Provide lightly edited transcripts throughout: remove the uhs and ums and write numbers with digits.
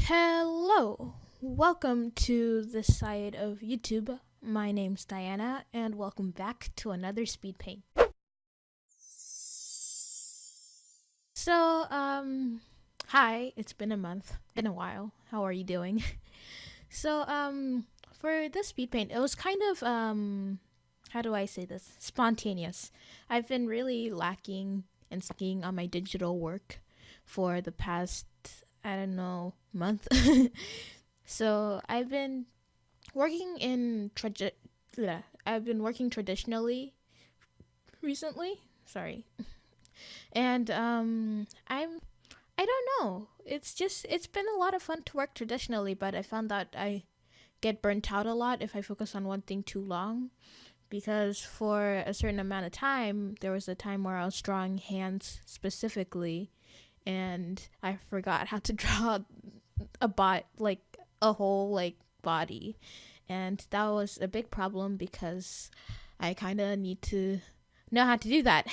Hello, welcome to this side of YouTube. My name's Diana, and welcome back to another speed paint. So, hi, it's been a month, been a while. How are you doing? So, for this speed paint, it was kind of, how do I say this? Spontaneous. I've been really lacking and sucking on my digital work for the past, I don't know, month. So I've been working in I've been working traditionally recently. Sorry, and I don't know. It's been a lot of fun to work traditionally, but I found that I get burnt out a lot if I focus on one thing too long. Because for a certain amount of time, there was a time where I was drawing hands specifically, and I forgot how to draw like a whole like body, and that was a big problem because I kind of need to know how to do that.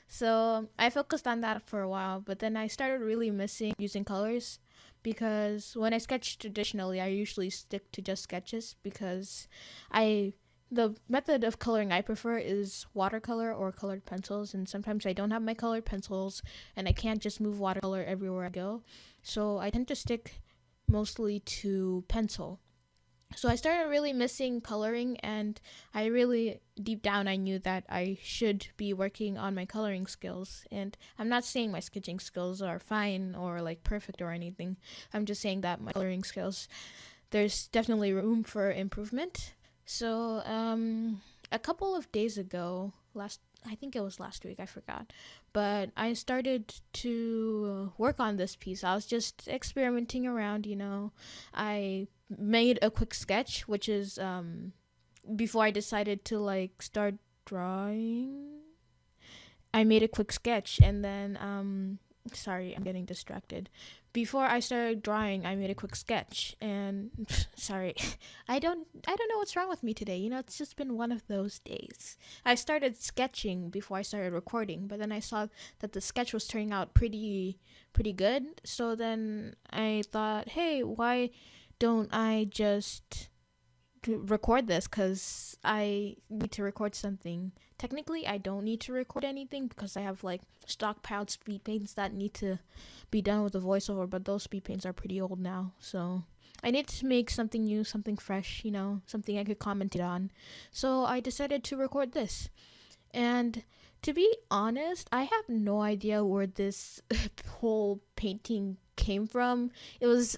So I focused on that for a while, but then I started really missing using colors because when I sketch traditionally, I usually stick to just sketches because I the method of coloring I prefer is watercolor or colored pencils, and sometimes I don't have my colored pencils and I can't just move watercolor everywhere I go. So I tend to stick mostly to pencil. So I started really missing coloring, and I really, deep down, I knew that I should be working on my coloring skills. And I'm not saying my sketching skills are fine or like perfect or anything. I'm just saying that my coloring skills, there's definitely room for improvement. So a couple of days ago, I think it was last week, I forgot, but I started to work on this piece. I was just experimenting around. I made a quick sketch, which is before I decided to like start drawing. I made a quick sketch, and then sorry, I'm getting distracted. Before I started drawing, I made a quick sketch, and sorry, I don't know what's wrong with me today. It's just been one of those days. I started sketching before I started recording, but then I saw that the sketch was turning out pretty good. So then I thought, hey, why don't I just record this, because I need to record something. Technically, I don't need to record anything because I have like stockpiled speed paints that need to be done with a voiceover, but those speed paints are pretty old now. So I need to make something new, something fresh, something I could comment on. So I decided to record this. And to be honest, I have no idea where this whole painting came from. It was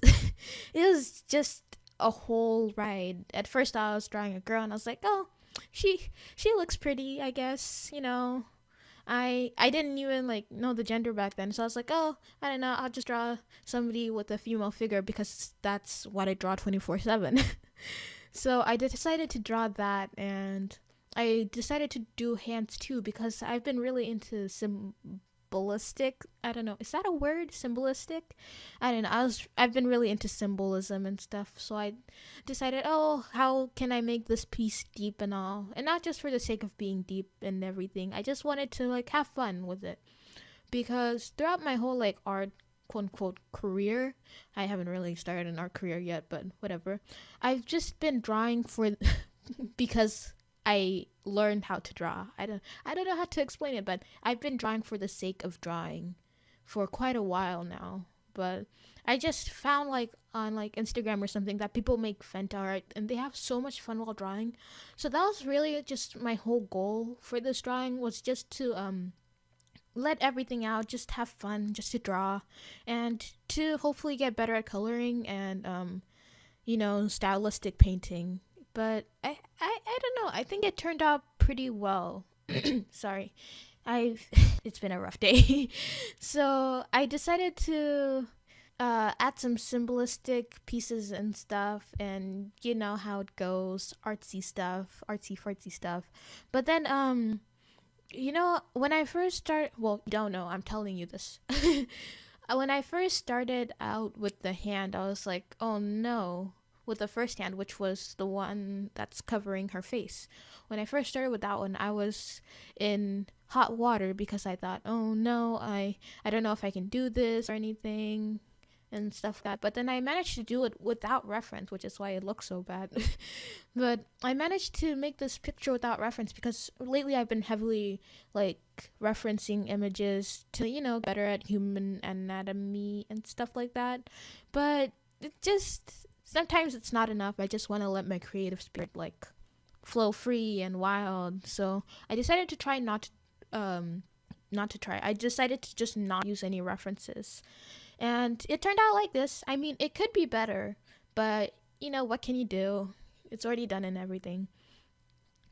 it was just a whole ride. At first I was drawing a girl and I was like, "Oh, she looks pretty, I guess." I didn't even like know the gender back then. So I was like, "Oh, I don't know, I'll just draw somebody with a female figure because that's what I draw 24/7." So I decided to draw that, and I decided to do hands too because I've been really into symbolistic. I don't know. Is that a word? Symbolistic? I don't know. I've been really into symbolism and stuff. So I decided, oh, how can I make this piece deep and all? And not just for the sake of being deep and everything. I just wanted to like have fun with it. Because throughout my whole like art quote unquote career, I haven't really started an art career yet, but whatever. I've just been drawing for because I learned how to draw. I don't know how to explain it, but I've been drawing for the sake of drawing for quite a while now. But I just found like on like Instagram or something that people make Fenta art and they have so much fun while drawing. So that was really just my whole goal for this drawing, was just to let everything out, just have fun, just to draw, and to hopefully get better at coloring and stylistic painting. But I don't know. I think it turned out pretty well. Sorry. I've It's been a rough day. So I decided to add some symbolistic pieces and stuff, and you know how it goes, artsy stuff, artsy fartsy stuff. But then when I first started, well, you don't know, I'm telling you this. When I first started out with the hand, I was like, oh no, with the first hand, which was the one that's covering her face. When I first started with that one, I was in hot water because I thought, oh no, I don't know if I can do this or anything. and stuff like that. But then I managed to do it without reference, which is why it looks so bad. But I managed to make this picture without reference because lately I've been heavily like referencing images to, better at human anatomy and stuff like that. But it just sometimes it's not enough. I just want to let my creative spirit like flow free and wild. So I decided to try not to try. I decided to just not use any references. And it turned out like this. I mean, it could be better, but what can you do? It's already done and everything.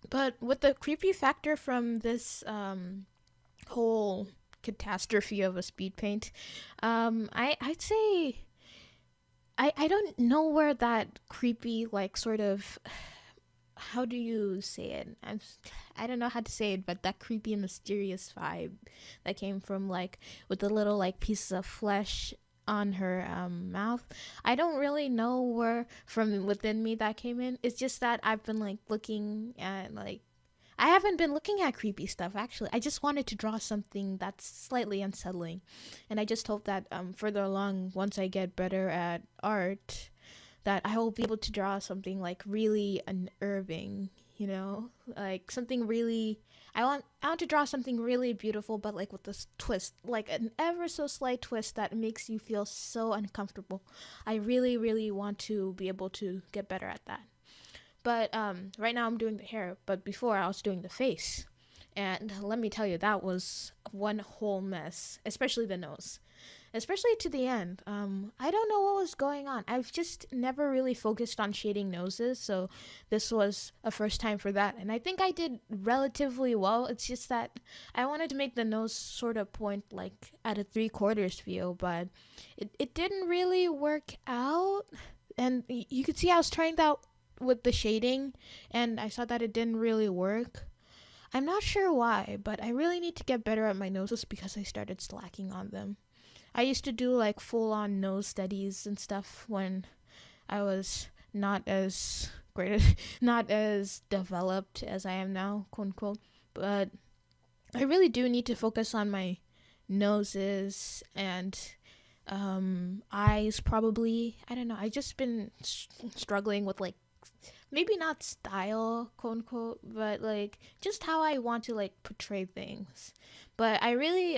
But with the creepy factor from this whole catastrophe of a speed paint, I'd say I don't know where that creepy like sort of, how do you say it? I don't know how to say it, but that creepy and mysterious vibe that came from like with the little like pieces of flesh on her mouth. I don't really know where from within me that came in. It's just that I've been like looking at like, I haven't been looking at creepy stuff actually. I just wanted to draw something that's slightly unsettling, and I just hope that further along, once I get better at art, that I will be able to draw something like really unnerving, like something really. I want to draw something really beautiful, but like with this twist, like an ever so slight twist that makes you feel so uncomfortable. I really, really want to be able to get better at that. But right now I'm doing the hair, but before I was doing the face, and let me tell you, that was one whole mess, especially the nose. Especially to the end. I don't know what was going on. I've just never really focused on shading noses, so this was a first time for that. And I think I did relatively well. It's just that I wanted to make the nose sort of point like at a 3/4 view, but it didn't really work out. And you could see I was trying that with the shading, and I saw that it didn't really work. I'm not sure why, but I really need to get better at my noses because I started slacking on them. I used to do like full-on nose studies and stuff when I was not as great, not as developed as I am now, quote unquote. But I really do need to focus on my noses and eyes. Probably, I don't know. I just been struggling with like maybe not style, quote unquote, but like just how I want to like portray things. But I really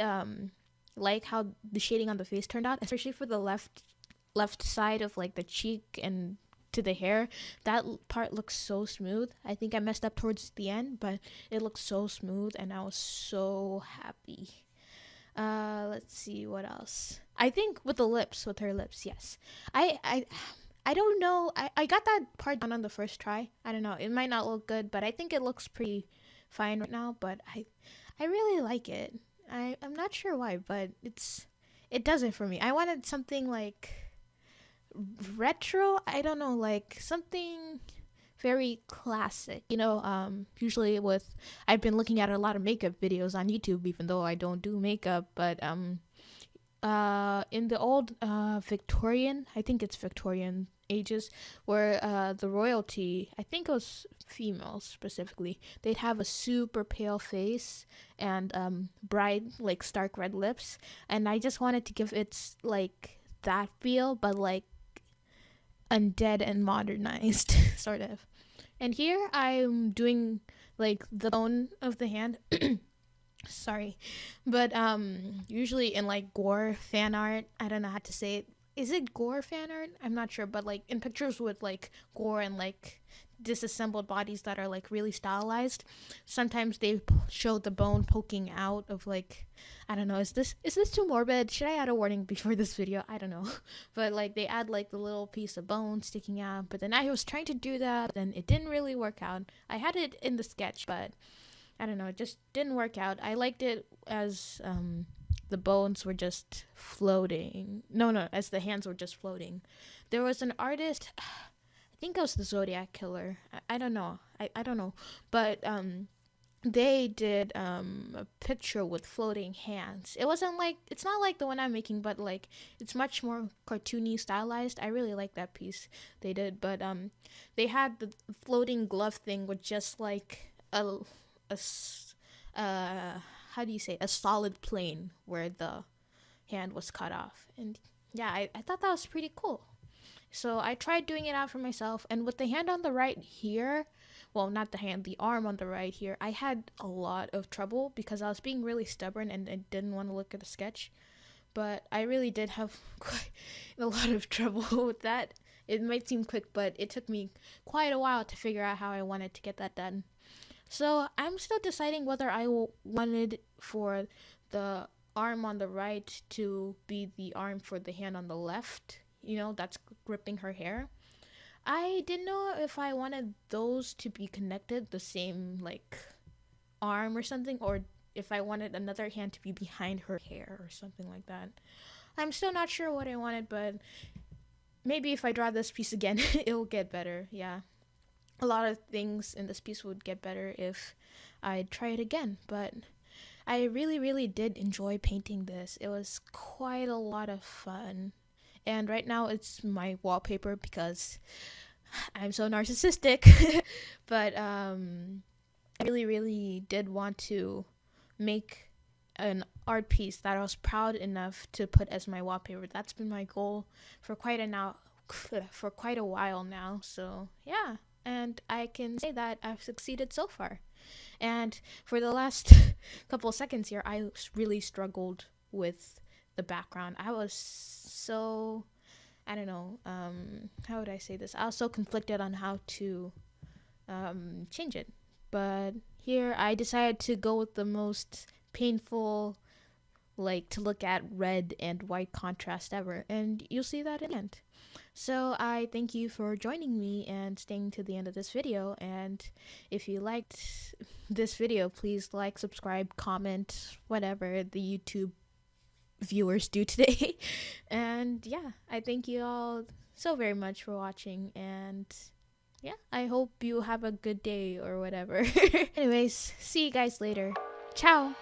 like how the shading on the face turned out, especially for the left side of like the cheek and to the hair. That part looks so smooth. I think I messed up towards the end, but it looks so smooth and I was so happy. Let's see what else. I think with her lips, yes. I don't know. I got that part done on the first try. I don't know. It might not look good, but I think it looks pretty fine right now, but I really like it. I'm not sure why, but it does it for me. I wanted something like retro. I don't know, like something very classic. Usually I've been looking at a lot of makeup videos on YouTube, even though I don't do makeup. But in the old Victorian, I think it's Victorian ages, where the royalty, I think it was females specifically, they'd have a super pale face and bright like stark red lips, and I just wanted to give it like that feel, but like undead and modernized sort of. And here I'm doing like the bone of the hand. Sorry, but usually in like gore fan art, I don't know how to say it. Is it gore fan art? I'm not sure, but like in pictures with like gore and like disassembled bodies that are like really stylized, sometimes they show the bone poking out of like, I don't know, is this too morbid? Should I add a warning before this video? I don't know. But like they add like the little piece of bone sticking out, but then I was trying to do that and it didn't really work out. I had it in the sketch, but I don't know, it just didn't work out. I liked it as the bones were just floating. No, as the hands were just floating. There was an artist, I think it was the Zodiac Killer. I don't know. I don't know. But they did a picture with floating hands. It's not like the one I'm making, but like it's much more cartoony stylized. I really like that piece they did. But they had the floating glove thing with just like a how do you say, a solid plane where the hand was cut off. And yeah, I thought that was pretty cool. So I tried doing it out for myself, and with the hand on the right here, well, not the hand, the arm on the right here, I had a lot of trouble because I was being really stubborn and I didn't want to look at the sketch. But I really did have quite a lot of trouble with that. It might seem quick, but it took me quite a while to figure out how I wanted to get that done. So I'm still deciding whether wanted for the arm on the right to be the arm for the hand on the left, that's gripping her hair. I didn't know if I wanted those to be connected, the same like arm or something, or if I wanted another hand to be behind her hair or something like that. I'm still not sure what I wanted, but maybe if I draw this piece again, it'll get better. Yeah. A lot of things in this piece would get better if I try it again, but I really, really did enjoy painting this. It was quite a lot of fun. And right now it's my wallpaper because I'm so narcissistic. But I really, really did want to make an art piece that I was proud enough to put as my wallpaper. That's been my goal for quite a while now. So yeah, and I can say that I've succeeded so far. And for the last couple of seconds here, I really struggled with the background. I was so, I don't know, how would I say this? I was so conflicted on how to change it. But here I decided to go with the most painful, like to look at red and white contrast ever. And you'll see that in the end. So I thank you for joining me and staying to the end of this video. And if you liked this video, please like, subscribe, comment, whatever the YouTube viewers do today. And yeah, I thank you all so very much for watching. And yeah, I hope you have a good day or whatever. Anyways, see you guys later. Ciao!